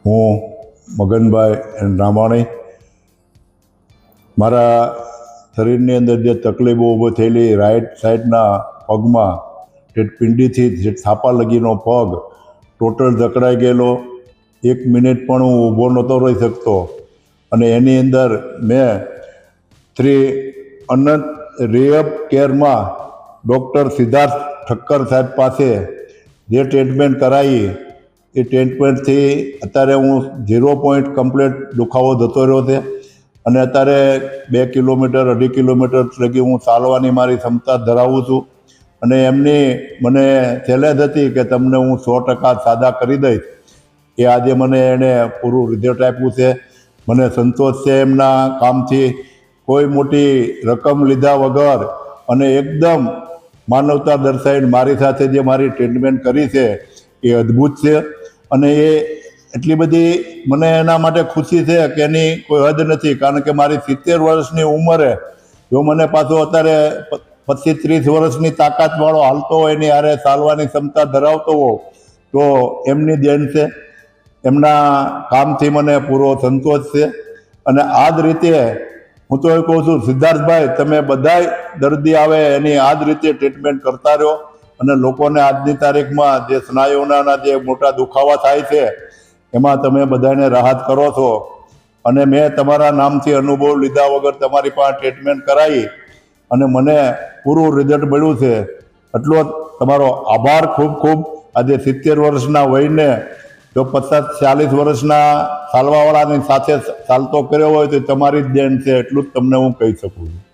હું મગનભાઈ રામાણી મારા શરીરની અંદર જે તકલીફો ઊભી થયેલી રાઈટ સાઈડના પગમાં પિંડીથી જે થાપા લગીનો પગ ટોટલ જકડાઈ ગયેલો, 1 મિનિટ પણ હું ઊભો નહોતો રહી શકતો. અને એની અંદર મેં શ્રી અનંત રિહેબ કેરમાં ડૉક્ટર સિદ્ધાર્થ ઠક્કર સાહેબ પાસે જે ટ્રીટમેન્ટ કરાવી એ ટ્રીટમેન્ટથી અત્યારે હું 0 પોઈન્ટ કમ્પ્લીટ દુખાવો જતો રહ્યો છે. અને અત્યારે 2 કિલોમીટર 2.5 કિલોમીટર લગી હું ચાલવાની મારી ક્ષમતા ધરાવું છું. અને એમની મને ચેલેન્જ હતી કે તમને હું 100% સાજા કરી દઈશ. એ આજે મને એણે પૂરું રિઝલ્ટ આપ્યું છે. મને સંતોષ છે એમના કામથી. કોઈ મોટી રકમ લીધા વગર અને એકદમ માનવતા દર્શાવીને મારી સાથે જે મારી ટ્રીટમેન્ટ કરી છે એ અદ્ભુત છે. અને એ એટલી બધી મને એના માટે ખુશી છે કે એની કોઈ હદ નથી. કારણ કે મારી 70 વર્ષની ઉંમરે જો મને પાછો અત્યારે 25-30 વર્ષની તાકાતવાળો હાલતો હોય એની હારે ચાલવાની ક્ષમતા ધરાવતો હો તો એમની દેન છે. એમના કામથી મને પૂરો સંતોષ છે. અને આ જ રીતે હું તો એ કહું છું, સિદ્ધાર્થભાઈ તમે બધાય દર્દી આવે એની આ જ રીતે ટ્રીટમેન્ટ કરતા રહો. અને લોકોને આજની તારીખમાં જે સ્નાયુના જે મોટા દુખાવા થાય છે એમાં તમે બધાને રાહત કરો છો. અને મેં તમારા નામથી અનુભવ લીધા વગર તમારી પાસે ટ્રીટમેન્ટ કરાવી અને મને પૂરું રિઝલ્ટ મળ્યું છે. એટલો તમારો આભાર ખૂબ ખૂબ. આજે 70 વર્ષના વયને જો 50-40 વર્ષના ચાલવાવાળાની સાથે ચાલતો કર્યો હોય તો તમારી જ દેન છે, એટલું જ તમને હું કહી શકું છું.